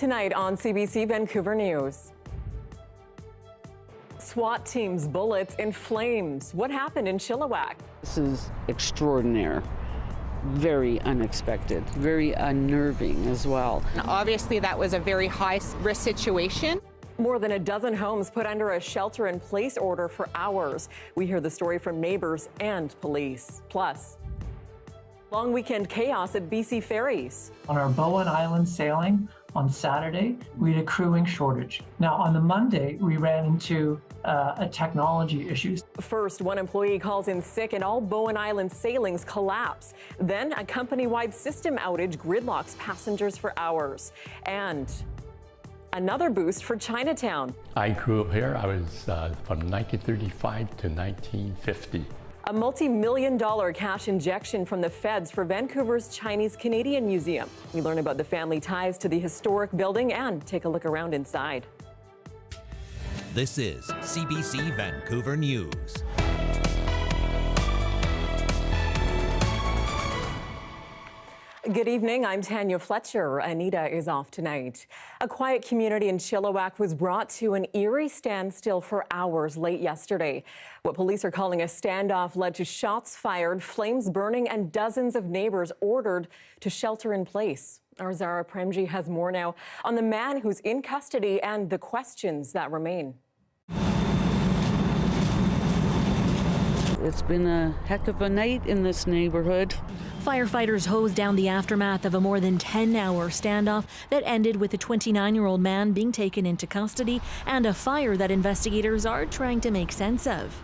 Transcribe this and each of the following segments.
Tonight on CBC Vancouver News. SWAT team's bullets in flames. What happened in Chilliwack? This is extraordinary, very unexpected, very unnerving as well. Obviously, that was a very high-risk situation. More than a dozen homes put under a shelter-in-place order for hours. We hear the story from neighbors and police. Plus, long weekend chaos at BC ferries. On our Bowen Island sailing on Saturday, we had a crewing shortage. Now, on the Monday, we ran into a technology issue. First, one employee calls in sick and all Bowen Island sailings collapse. Then, a company-wide system outage gridlocks passengers for hours. And another boost for Chinatown. I grew up here. I was from 1935 to 1950. A multi-million-dollar cash injection from the feds for Vancouver's Chinese-Canadian Museum. We learn about the family ties to the historic building and take a look around inside. This is CBC Vancouver News. Good evening, I'm Tanya Fletcher. Anita is off tonight. A quiet community in Chilliwack was brought to an eerie standstill for hours late yesterday. What police are calling a standoff led to shots fired, flames burning, and dozens of neighbors ordered to shelter in place. Our Zara Premji has more now on the man who's in custody and the questions that remain. It's been a heck of a night in this neighborhood. Firefighters hosed down the aftermath of a more than 10-hour standoff that ended with a 29-year-old man being taken into custody and a fire that investigators are trying to make sense of.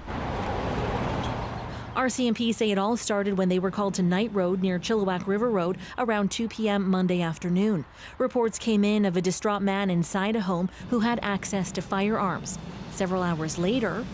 RCMP say it all started when they were called to Knight Road near Chilliwack River Road around 2 p.m. Monday afternoon. Reports came in of a distraught man inside a home who had access to firearms. Several hours later,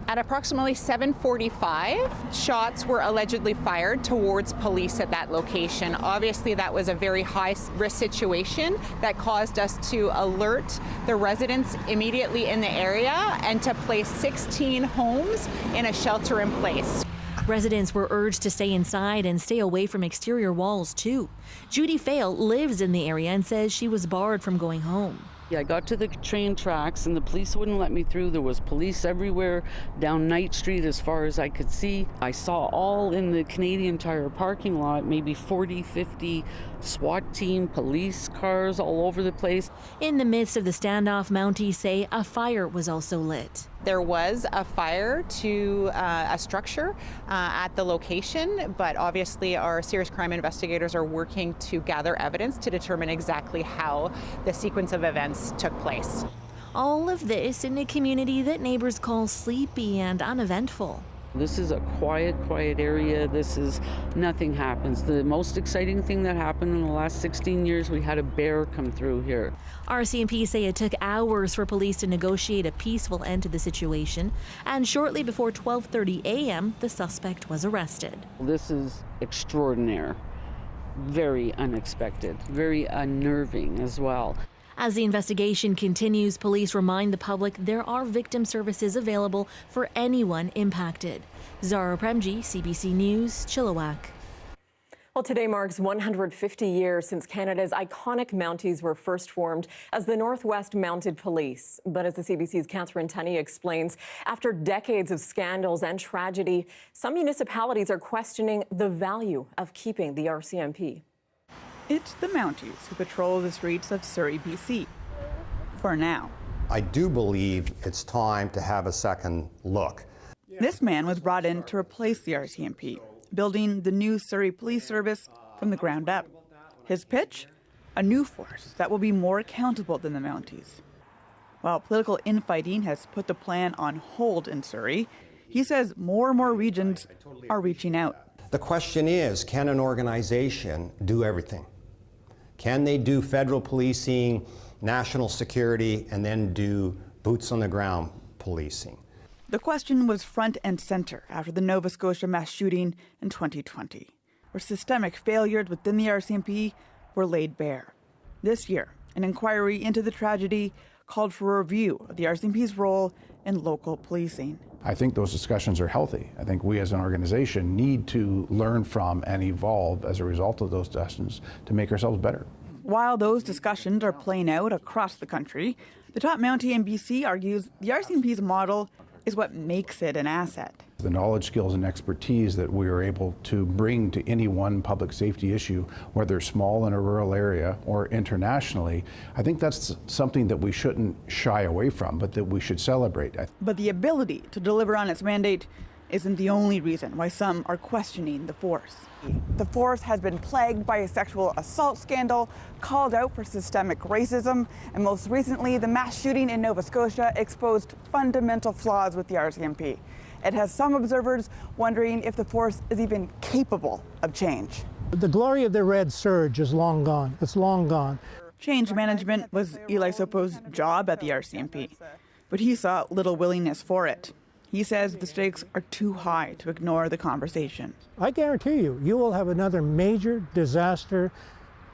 At approximately 7:45, shots were allegedly fired towards police at that location. Obviously, that was a very high-risk situation that caused us to alert the residents immediately in the area and to place 16 homes in a shelter-in-place. residents were urged to stay inside and stay away from exterior walls, too. Judy Fail lives in the area and says she was barred from going home. I got to the train tracks and the police wouldn't let me through. There was police everywhere down Knight Street as far as I could see. I saw all in the Canadian Tire parking lot, maybe 40, 50 SWAT team, police cars all over the place. In the midst of the standoff, Mounties say a fire was also lit. There was a fire to a structure at the location, but obviously our serious crime investigators are working to gather evidence to determine exactly how the sequence of events took place. All of this in a community that neighbors call sleepy and uneventful. This is a quiet area. Nothing happens. The most exciting thing that happened in the last 16 years, we had a bear come through here. RCMP say it took hours for police to negotiate a peaceful end to the situation, and shortly before 12:30 a.m., the suspect was arrested. This is extraordinary, very unexpected, very unnerving as well. As the investigation continues, police remind the public there are victim services available for anyone impacted. Zara Premji, CBC News, Chilliwack. Well, today marks 150 years since Canada's iconic Mounties were first formed as the Northwest Mounted Police. But as the CBC's Tanya explains, after decades of scandals and tragedy, some municipalities are questioning the value of keeping the RCMP. It's the Mounties who patrol the streets of Surrey, BC. For now. I do believe it's time to have a second look. This man was brought in to replace the RCMP, building the new Surrey Police Service from the ground up. His pitch? A new force that will be more accountable than the Mounties. While political infighting has put the plan on hold in Surrey, he says more and more regions are reaching out. The question is, can an organization do everything? Can they do federal policing, national security, and then do boots on the ground policing? The question was front and center after the Nova Scotia mass shooting in 2020, where systemic failures within the RCMP were laid bare. This year, an inquiry into the tragedy called for a review of the RCMP's role in local policing. I think those discussions are healthy. I think we as an organization need to learn from and evolve as a result of those discussions to make ourselves better. While those discussions are playing out across the country, the top Mountie in BC argues the RCMP's model is what makes it an asset. The knowledge, skills, and expertise that we are able to bring to any one public safety issue, whether small in a rural area or internationally, I think that's something that we shouldn't shy away from, but that we should celebrate. But the ability to deliver on its mandate isn't the only reason why some are questioning the force. The force has been plagued by a sexual assault scandal, called out for systemic racism, and most recently, the mass shooting in Nova Scotia exposed fundamental flaws with the RCMP. It has some observers wondering if the force is even capable of change. The glory of the red surge is long gone. It's long gone. Change management was Eli Sopo's job at the RCMP, but he saw little willingness for it. He says the stakes are too high to ignore the conversation. I guarantee you, you will have another major disaster,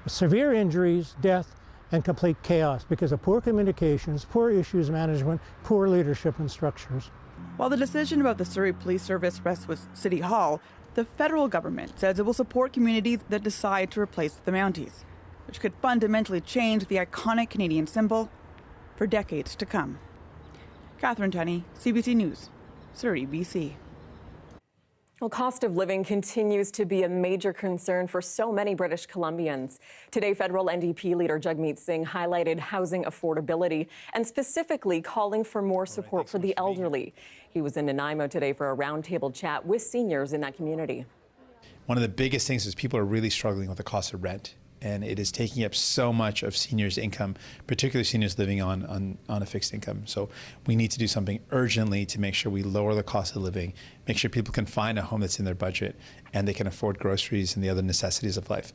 severe injuries, death, and complete chaos because of poor communications, poor issues management, poor leadership and structures. While the decision about the Surrey Police Service rests with City Hall, the federal government says it will support communities that decide to replace the Mounties, which could fundamentally change the iconic Canadian symbol for decades to come. Catherine Tunney, CBC News, Surrey, BC. Well, cost of living continues to be a major concern for so many British Columbians. Today, federal NDP leader Jagmeet Singh highlighted housing affordability and specifically calling for more support for the elderly. He was in Nanaimo today for a roundtable chat with seniors in that community. One of the biggest things is people are really struggling with the cost of rent, and it is taking up so much of seniors' income, particularly seniors living on a fixed income. So we need to do something urgently to make sure we lower the cost of living, make sure people can find a home that's in their budget, and they can afford groceries and the other necessities of life.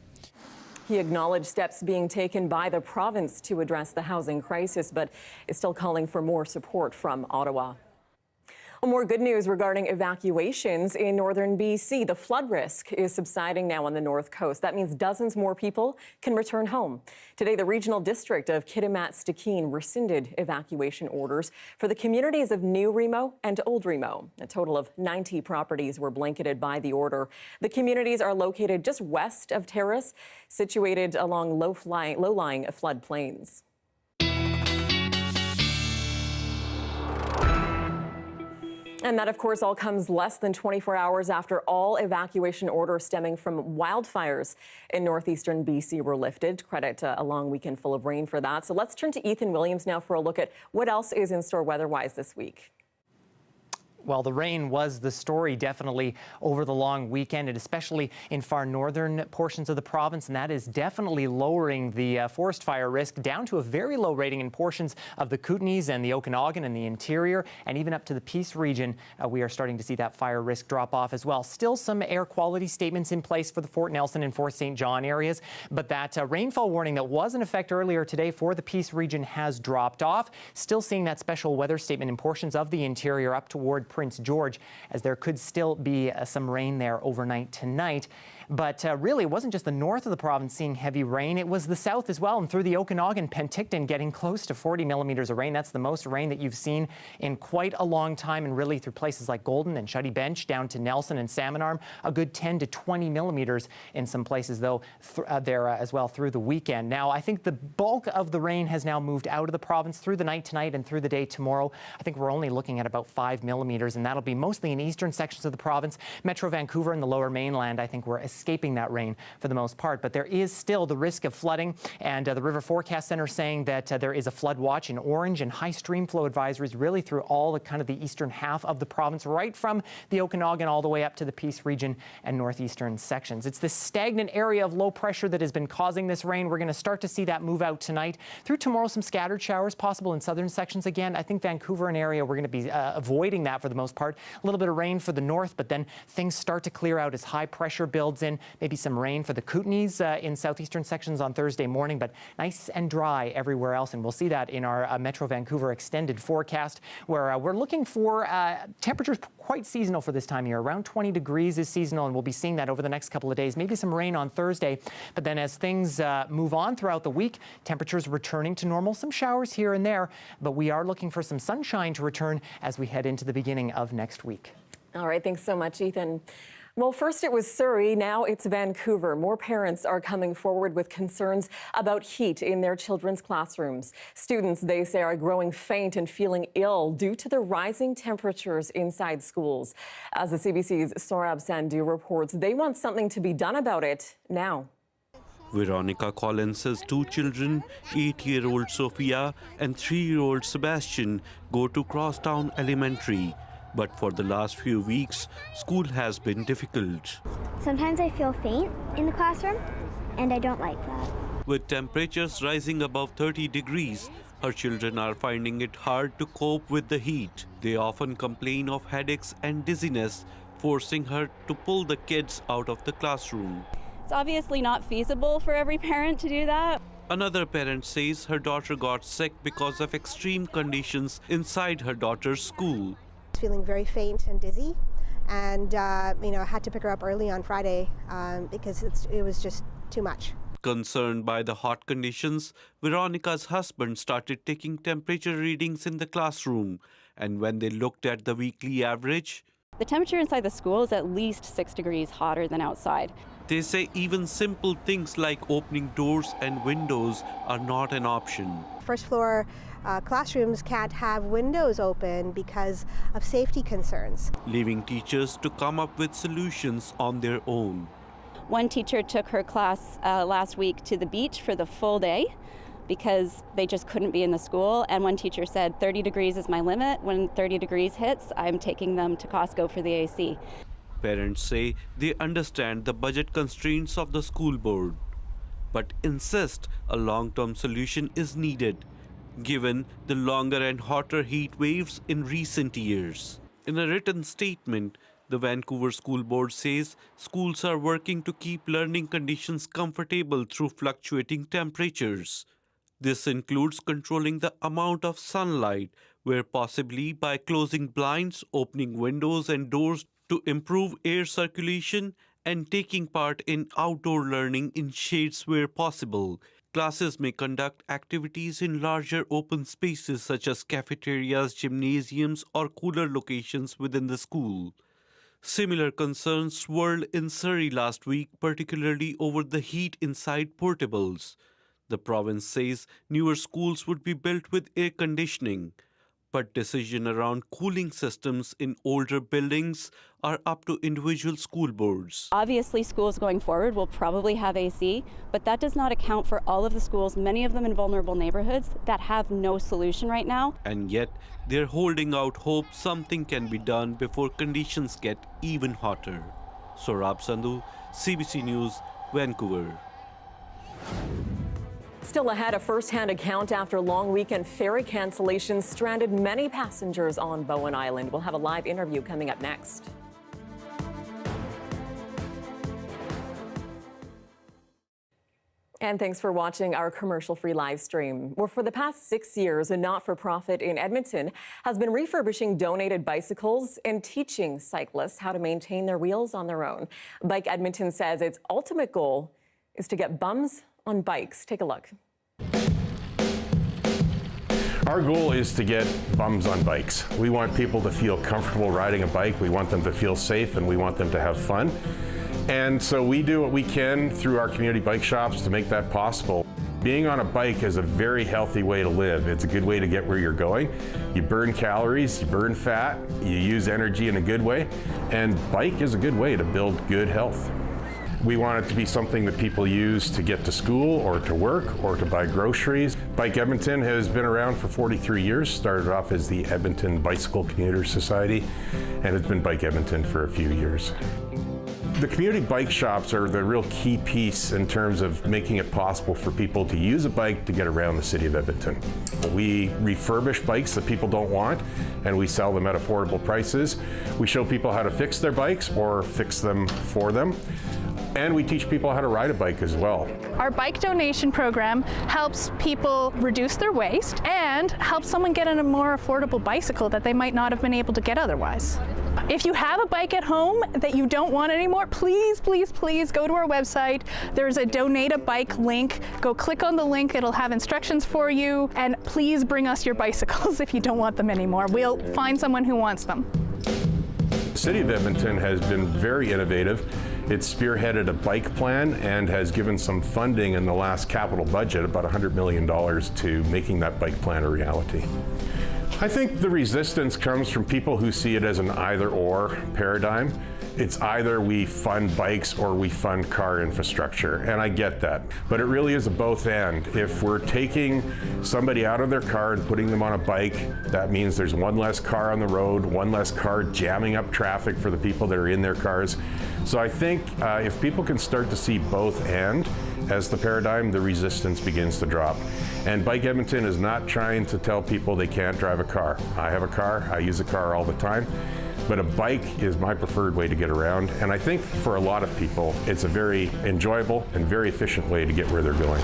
He acknowledged steps being taken by the province to address the housing crisis, but is still calling for more support from Ottawa. More good news regarding evacuations in northern BC. The flood risk is subsiding now on the north coast. That means dozens more people can return home. Today, the regional district of Kitimat-Stikine rescinded evacuation orders for the communities of New Remo and Old Remo. A total of 90 properties were blanketed by the order. The communities are located just west of Terrace, situated along low-lying floodplains. And that, of course, all comes less than 24 hours after all evacuation orders stemming from wildfires in northeastern BC were lifted. Credit a long weekend full of rain for that. So let's turn to Ethan Williams now for a look at what else is in store weather-wise this week. Well, the rain was the story definitely over the long weekend, and especially in far northern portions of the province, and that is definitely lowering the forest fire risk down to a very low rating in portions of the Kootenays and the Okanagan and the interior, and even up to the Peace region. We are starting to see that fire risk drop off as well. Still some air quality statements in place for the Fort Nelson and Fort St. John areas, but that rainfall warning that was in effect earlier today for the Peace region has dropped off. Still seeing that special weather statement in portions of the interior up toward Prince George, as there could still be some rain there overnight tonight. But really, it wasn't just the north of the province seeing heavy rain. It was the south as well, and through the Okanagan, Penticton getting close to 40 millimeters of rain. That's the most rain that you've seen in quite a long time, and really through places like Golden and Shutty Bench down to Nelson and Salmon Arm, a good 10 to 20 millimeters in some places, though, there as well through the weekend. Now, I think the bulk of the rain has now moved out of the province through the night tonight and through the day tomorrow. I think we're only looking at about 5 millimeters, and that'll be mostly in eastern sections of the province. Metro Vancouver and the lower mainland, I think we're escaping that rain for the most part, but there is still the risk of flooding, and the River Forecast Center saying that there is a flood watch in orange and high stream flow advisories really through all the kind of the eastern half of the province, right from the Okanagan all the way up to the Peace region and northeastern sections. It's this stagnant area of low pressure that has been causing this rain. We're going to start to see that move out tonight. Through tomorrow, some scattered showers possible in southern sections again. I think Vancouver and area, we're going to be avoiding that for the most part. A little bit of rain for the north, but then things start to clear out as high pressure builds in. Maybe some rain for the Kootenays in southeastern sections on Thursday morning, but nice and dry everywhere else. And we'll see that in our Metro Vancouver extended forecast, where we're looking for temperatures quite seasonal for this time of year. Around 20 degrees is seasonal, and we'll be seeing that over the next couple of days. Maybe some rain on Thursday, but then as things move on throughout the week, temperatures returning to normal. Some showers here and there, but we are looking for some sunshine to return as we head into the beginning of next week. All right, thanks so much, Ethan. Well, first it was Surrey, now it's Vancouver. More parents are coming forward with concerns about heat in their children's classrooms. Students, they say, are growing faint and feeling ill due to the rising temperatures inside schools. As the CBC's Saurabh Sandhu reports, they want something to be done about it now. Veronica Collins' two children, 8-year-old Sophia and 3-year-old Sebastian, go to Crosstown Elementary. But for the last few weeks, school has been difficult. Sometimes I feel faint in the classroom, and I don't like that. With temperatures rising above 30 degrees, her children are finding it hard to cope with the heat. They often complain of headaches and dizziness, forcing her to pull the kids out of the classroom. It's obviously not feasible for every parent to do that. Another parent says her daughter got sick because of extreme conditions inside her daughter's school. Feeling very faint and dizzy, and I had to pick her up early on Friday because it was just too much. Concerned by the hot conditions, Veronica's husband started taking temperature readings in the classroom, and when they looked at the weekly average, the temperature inside the school is at least 6 degrees hotter than outside. They say even simple things like opening doors and windows are not an option. First floor classrooms can't have windows open because of safety concerns, leaving teachers to come up with solutions on their own. One teacher took her class last week to the beach for the full day because they just couldn't be in the school, and one teacher said 30 degrees is my limit. When 30 degrees hits, I'm taking them to Costco for the AC. Parents say they understand the budget constraints of the school board, but insist a long-term solution is needed, given the longer and hotter heat waves in recent years. In a written statement, the Vancouver School Board says schools are working to keep learning conditions comfortable through fluctuating temperatures. This includes controlling the amount of sunlight, where possibly by closing blinds, opening windows and doors to improve air circulation, and taking part in outdoor learning in shades where possible. Classes may conduct activities in larger open spaces such as cafeterias, gymnasiums, or cooler locations within the school. Similar concerns swirled in Surrey last week, particularly over the heat inside portables. The province says newer schools would be built with air conditioning, but decisions around cooling systems in older buildings are up to individual school boards. Obviously, schools going forward will probably have AC, but that does not account for all of the schools, many of them in vulnerable neighborhoods, that have no solution right now. And yet, they're holding out hope something can be done before conditions get even hotter. Saurabh Sandhu, CBC News, Vancouver. Still ahead, a first-hand account after long weekend ferry cancellations stranded many passengers on Bowen Island. We'll have a live interview coming up next. And thanks for watching our commercial-free live stream. Well, for the past 6 years, a not-for-profit in Edmonton has been refurbishing donated bicycles and teaching cyclists how to maintain their wheels on their own. Bike Edmonton says its ultimate goal is to get bums on bikes. Take a look. Our goal is to get bums on bikes. We want people to feel comfortable riding a bike. We want them to feel safe, and we want them to have fun. And so we do what we can through our community bike shops to make that possible. Being on a bike is a very healthy way to live. It's a good way to get where you're going. You burn calories, you burn fat, you use energy in a good way, and bike is a good way to build good health. We want it to be something that people use to get to school or to work or to buy groceries. Bike Edmonton has been around for 43 years, started off as the Edmonton Bicycle Commuter Society, and it's been Bike Edmonton for a few years. The community bike shops are the real key piece in terms of making it possible for people to use a bike to get around the city of Edmonton. We refurbish bikes that people don't want, and we sell them at affordable prices. We show people how to fix their bikes or fix them for them. And we teach people how to ride a bike as well. Our bike donation program helps people reduce their waste and helps someone get on a more affordable bicycle that they might not have been able to get otherwise. If you have a bike at home that you don't want anymore, please, please, please go to our website. There's a donate a bike link. Go click on the link. It'll have instructions for you. And please bring us your bicycles if you don't want them anymore. We'll find someone who wants them. The City of Edmonton has been very innovative. It's spearheaded a bike plan and has given some funding in the last capital budget, about $100 million, to making that bike plan a reality. I think the resistance comes from people who see it as an either-or paradigm. It's either we fund bikes or we fund car infrastructure, and I get that. But it really is a both and. If we're taking somebody out of their car and putting them on a bike, that means there's one less car on the road, one less car jamming up traffic for the people that are in their cars. So I think if people can start to see both and as the paradigm, the resistance begins to drop. And Bike Edmonton is not trying to tell people they can't drive a car. I have a car, I use a car all the time. But a bike is my preferred way to get around, and I think for a lot of people, it's a very enjoyable and very efficient way to get where they're going.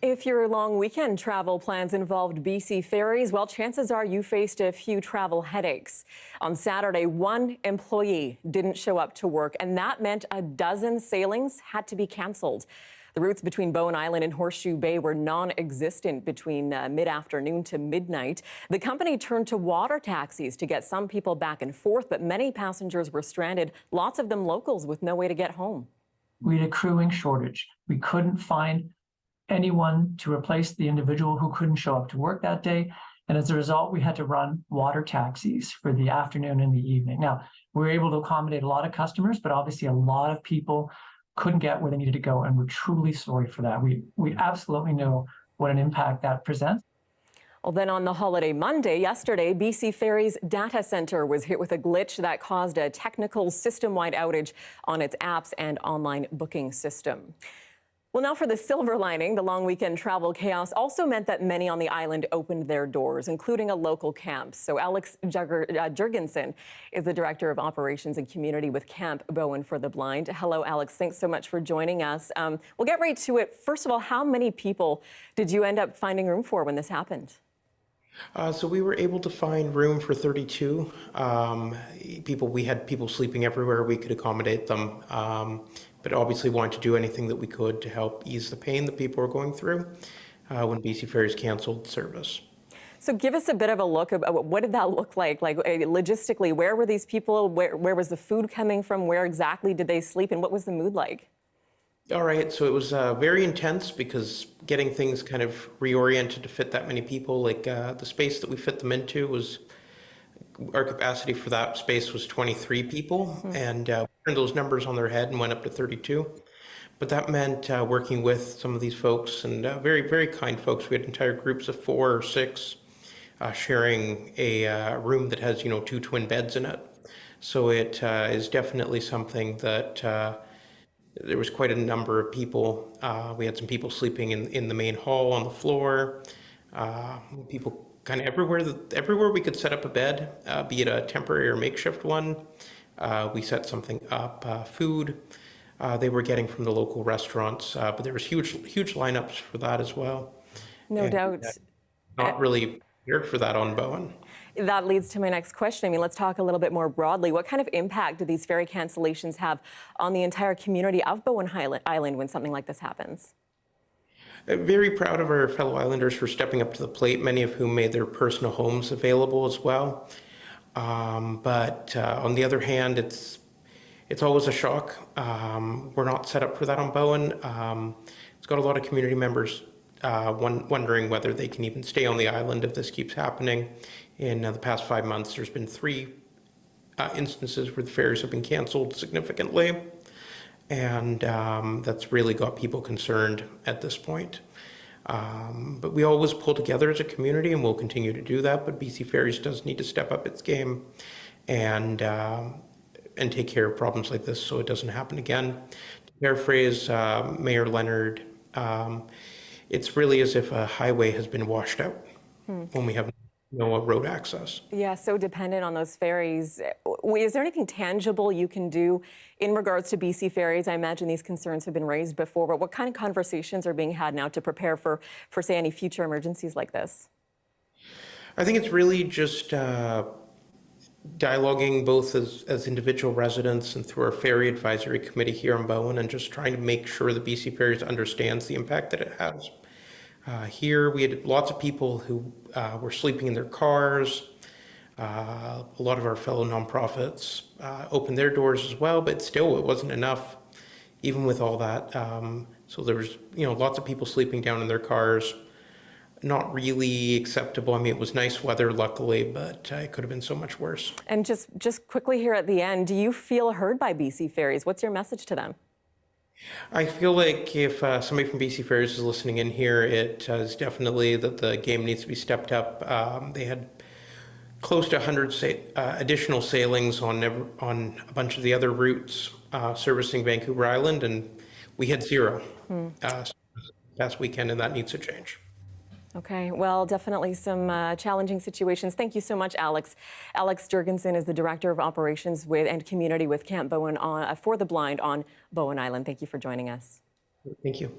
If your long weekend travel plans involved BC ferries, well, chances are you faced a few travel headaches. On Saturday, one employee didn't show up to work, and that meant a dozen sailings had to be canceled. The routes between Bowen Island and Horseshoe Bay were non-existent between mid-afternoon to midnight. The company turned to water taxis to get some people back and forth, but many passengers were stranded, lots of them locals with no way to get home. We had a crewing shortage. We couldn't find anyone to replace the individual who couldn't show up to work that day. And as a result, we had to run water taxis for the afternoon and the evening. Now, we were able to accommodate a lot of customers, but obviously a lot of people couldn't get where they needed to go, and we're truly sorry for that. We absolutely know what an impact that presents. Well, then on the holiday Monday, yesterday, BC Ferry's data center was hit with a glitch that caused a technical system-wide outage on its apps and online booking system. Well, now for the silver lining, the long weekend travel chaos also meant that many on the island opened their doors, including a local camp. So Alex Jurgensen is the Director of Operations and Community with Camp Bowen for the Blind. Hello, Alex. Thanks so much for joining us. We'll get right to it. First of all, how many people did you end up finding room for when this happened? So we were able to find room for 32 people. We had people sleeping everywhere. We could accommodate them. But obviously wanted to do anything that we could to help ease the pain that people were going through when BC Ferries canceled service. So give us a bit of a look at what did that look like logistically? Where were these people? Where was the food coming from? Where exactly did they sleep? And what was the mood like? All right, so it was very intense because getting things kind of reoriented to fit that many people, like the space that we fit them into was, our capacity for that space was 23 people, and turned those numbers on their head and went up to 32. But that meant working with some of these folks, and very, very kind folks. We had entire groups of 4 or 6 sharing a room that has, 2 twin beds in it. So it is definitely something that there was quite a number of people. We had some people sleeping in the main hall on the floor. People kind of everywhere we could set up a bed, be it a temporary or makeshift one. We set something up. Food they were getting from the local restaurants, but there was huge lineups for that as well. No doubt. Not really prepared for that on Bowen. That leads to my next question. I mean, let's talk a little bit more broadly. What kind of impact do these ferry cancellations have on the entire community of Bowen Island when something like this happens? Very proud of our fellow islanders for stepping up to the plate, many of whom made their personal homes available as well. But on the other hand, it's always a shock. We're not set up for that on Bowen. It's got a lot of community members wondering whether they can even stay on the island if this keeps happening. In the past 5 months, there's been 3 instances where the ferries have been canceled significantly, and that's really got people concerned at this point. But we always pull together as a community, and we'll continue to do that. But BC Ferries does need to step up its game and take care of problems like this so it doesn't happen again. To paraphrase Mayor Leonard, it's really as if a highway has been washed out when we have no road access. Yeah, so dependent on those ferries. Is there anything tangible you can do in regards to BC Ferries? I imagine these concerns have been raised before, but what kind of conversations are being had now to prepare for say, any future emergencies like this? I think it's really just dialoguing both as individual residents and through our Ferry Advisory Committee here in Bowen, and just trying to make sure the BC Ferries understands the impact that it has. Here we had lots of people who were sleeping in their cars. A lot of our fellow nonprofits opened their doors as well, but still it wasn't enough, even with all that. So there was, lots of people sleeping down in their cars. Not really acceptable. I mean, it was nice weather, luckily, but it could have been so much worse. And just quickly here at the end, do you feel heard by BC Ferries? What's your message to them? I feel like if somebody from BC Ferries is listening in here, it is definitely that the game needs to be stepped up. They had close to 100 additional sailings on a bunch of the other routes servicing Vancouver Island, and we had 0 last weekend, and that needs to change. Okay, well, definitely some challenging situations. Thank you so much, Alex. Alex Jurgensen is the Director of Operations and Community with Camp Bowen for the Blind on Bowen Island. Thank you for joining us. Thank you.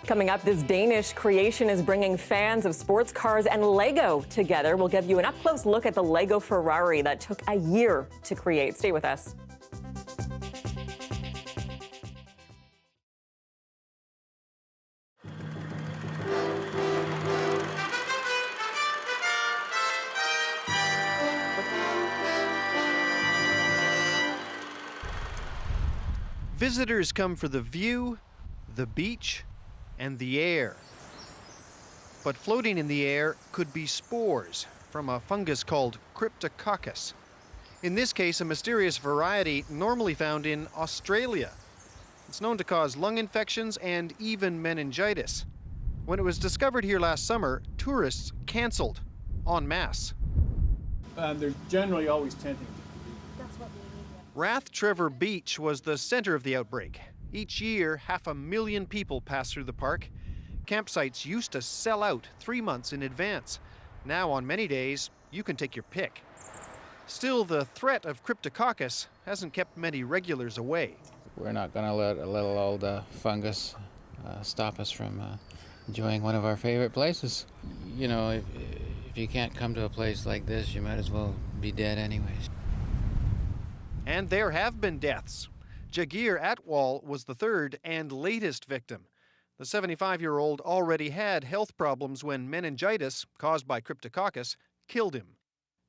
Coming up, this Danish creation is bringing fans of sports cars and Lego together. We'll give you an up-close look at the Lego Ferrari that took a year to create. Stay with us. Visitors come for the view, the beach, and the air. But floating in the air could be spores from a fungus called Cryptococcus. In this case, a mysterious variety normally found in Australia. It's known to cause lung infections and even meningitis. When it was discovered here last summer, tourists canceled en masse. They're generally always tenting. Rathtrevor Beach was the center of the outbreak. Each year, 500,000 people pass through the park. Campsites used to sell out 3 months in advance. Now, on many days, you can take your pick. Still, the threat of Cryptococcus hasn't kept many regulars away. We're not going to let a little old fungus stop us from enjoying one of our favorite places. You know, if you can't come to a place like this, you might as well be dead anyways. And there have been deaths. Jagir Atwal was the third and latest victim. The 75-year-old already had health problems when meningitis, caused by Cryptococcus, killed him.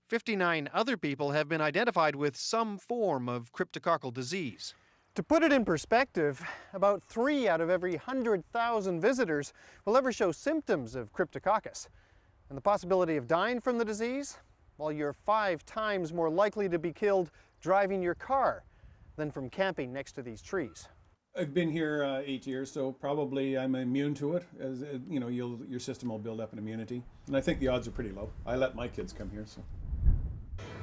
59 other people have been identified with some form of cryptococcal disease. To put it in perspective, about 3 out of every 100,000 visitors will ever show symptoms of Cryptococcus. And the possibility of dying from the disease? Well, you're 5 times more likely to be killed driving your car than from camping next to these trees. I've been here 8 years, so probably I'm immune to it. As you know, your system will build up an immunity, and I think the odds are pretty low. I let my kids come here, so.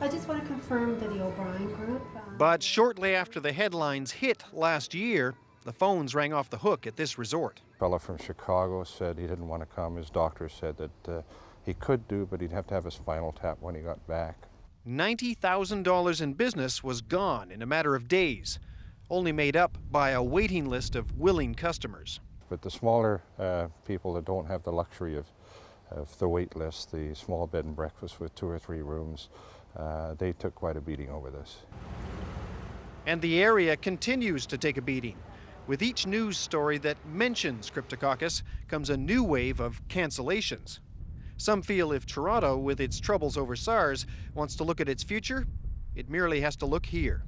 I just want to confirm that the O'Brien group. But shortly after the headlines hit last year, the phones rang off the hook at this resort. A fellow from Chicago said he didn't want to come. His doctor said that he could do, but he'd have to have a spinal tap when he got back. $90,000 in business was gone in a matter of days, only made up by a waiting list of willing customers. But the smaller people that don't have the luxury of the wait list, the small bed and breakfast with 2 or 3 rooms, they took quite a beating over this. And the area continues to take a beating. With each news story that mentions Cryptococcus comes a new wave of cancellations. Some feel if Toronto, with its troubles over SARS, wants to look at its future, it merely has to look here.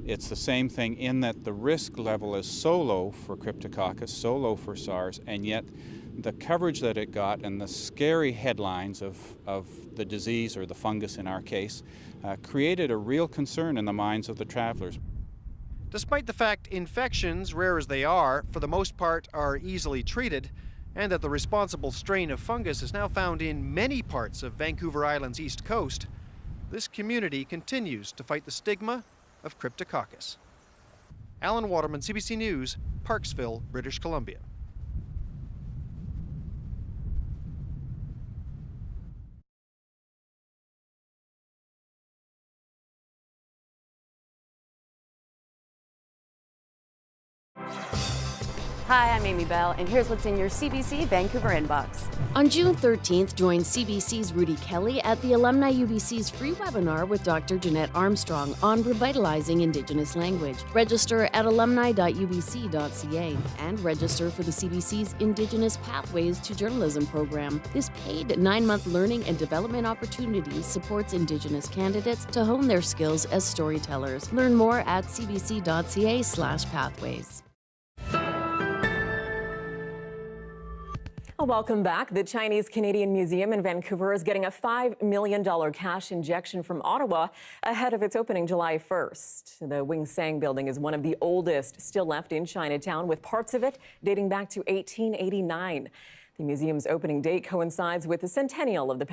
It's the same thing in that the risk level is so low for Cryptococcus, so low for SARS, and yet the coverage that it got and the scary headlines of the disease, or the fungus in our case, created a real concern in the minds of the travelers. Despite the fact infections, rare as they are, for the most part are easily treated, and that the responsible strain of fungus is now found in many parts of Vancouver Island's east coast, this community continues to fight the stigma of Cryptococcus. Alan Waterman, CBC News, Parksville, British Columbia. Hi, I'm Amy Bell, and here's what's in your CBC Vancouver inbox. On June 13th, join CBC's Rudy Kelly at the Alumni UBC's free webinar with Dr. Jeanette Armstrong on revitalizing Indigenous language. Register at alumni.ubc.ca and register for the CBC's Indigenous Pathways to Journalism program. This paid 9-month learning and development opportunity supports Indigenous candidates to hone their skills as storytellers. Learn more at cbc.ca/pathways. Welcome back. The Chinese Canadian Museum in Vancouver is getting a $5 million cash injection from Ottawa ahead of its opening July 1st. The Wing Sang building is one of the oldest still left in Chinatown, with parts of it dating back to 1889. The museum's opening date coincides with the centennial of the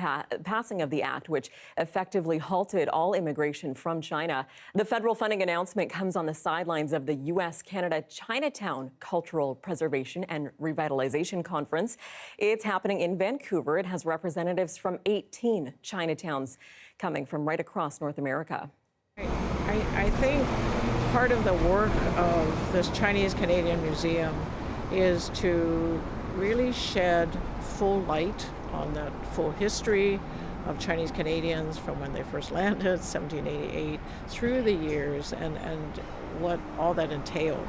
passing of the act, which effectively halted all immigration from China. The federal funding announcement comes on the sidelines of the U.S.-Canada Chinatown Cultural Preservation and Revitalization Conference. It's happening in Vancouver. It has representatives from 18 Chinatowns coming from right across North America. I think part of the work of this Chinese Canadian Museum is to really shed full light on that full history of Chinese Canadians from when they first landed, 1788, through the years, and what all that entailed.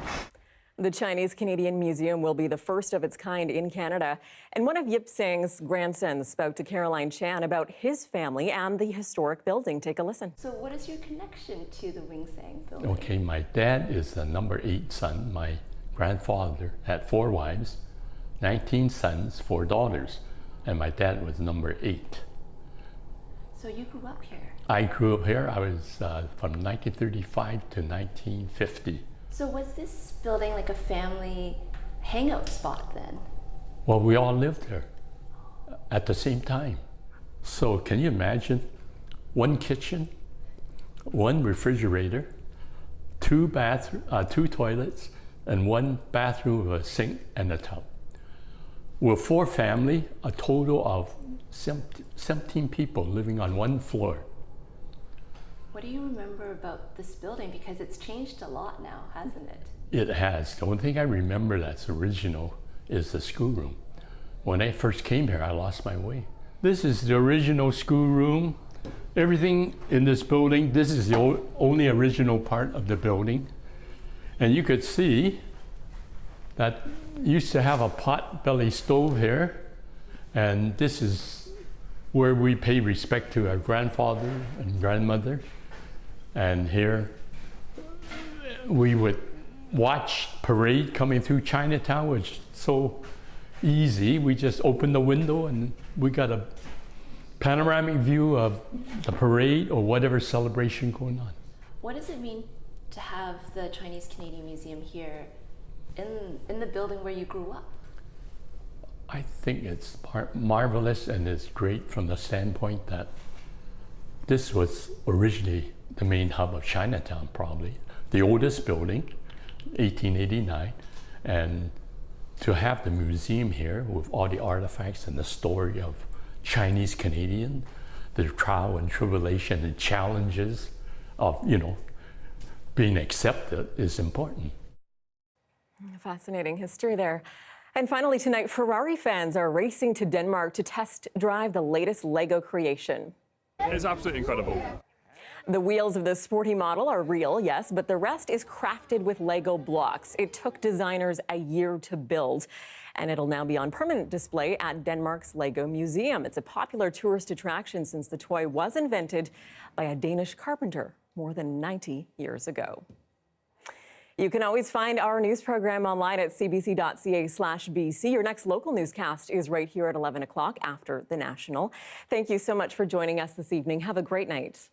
The Chinese Canadian Museum will be the first of its kind in Canada. And one of Yip Sing's grandsons spoke to Caroline Chan about his family and the historic building. Take a listen. So what is your connection to the Wing Sang building? Okay, my dad is the number 8 son. My grandfather had 4 wives, 19 sons, 4 daughters, and my dad was number 8. So you grew up here? I grew up here. I was from 1935 to 1950. So was this building like a family hangout spot then? Well, we all lived here at the same time. So can you imagine 1 kitchen, 1 refrigerator, 2 toilets, and 1 bathroom with a sink and a tub. With 4 family, a total of 17 people living on 1 floor. What do you remember about this building? Because it's changed a lot now, hasn't it? It has. The only thing I remember that's original is the schoolroom. When I first came here, I lost my way. This is the original schoolroom. Everything in this building, this is the only original part of the building. And you could see that used to have a pot-belly stove here, and this is where we pay respect to our grandfather and grandmother. And here we would watch parade coming through Chinatown, which is so easy. We just open the window and we got a panoramic view of the parade or whatever celebration going on. What does it mean to have the Chinese Canadian Museum here in the building where you grew up? I think it's marvelous, and it's great from the standpoint that this was originally the main hub of Chinatown, probably. The oldest building, 1889, and to have the museum here with all the artifacts and the story of Chinese Canadian, the trial and tribulation and challenges of, being accepted is important. Fascinating history there. And finally tonight, Ferrari fans are racing to Denmark to test drive the latest Lego creation. It's absolutely incredible. The wheels of the sporty model are real, yes, but the rest is crafted with Lego blocks. It took designers a year to build, and it'll now be on permanent display at Denmark's Lego Museum. It's a popular tourist attraction since the toy was invented by a Danish carpenter more than 90 years ago. You can always find our news program online at cbc.ca/BC. Your next local newscast is right here at 11 o'clock after the national. Thank you so much for joining us this evening. Have a great night.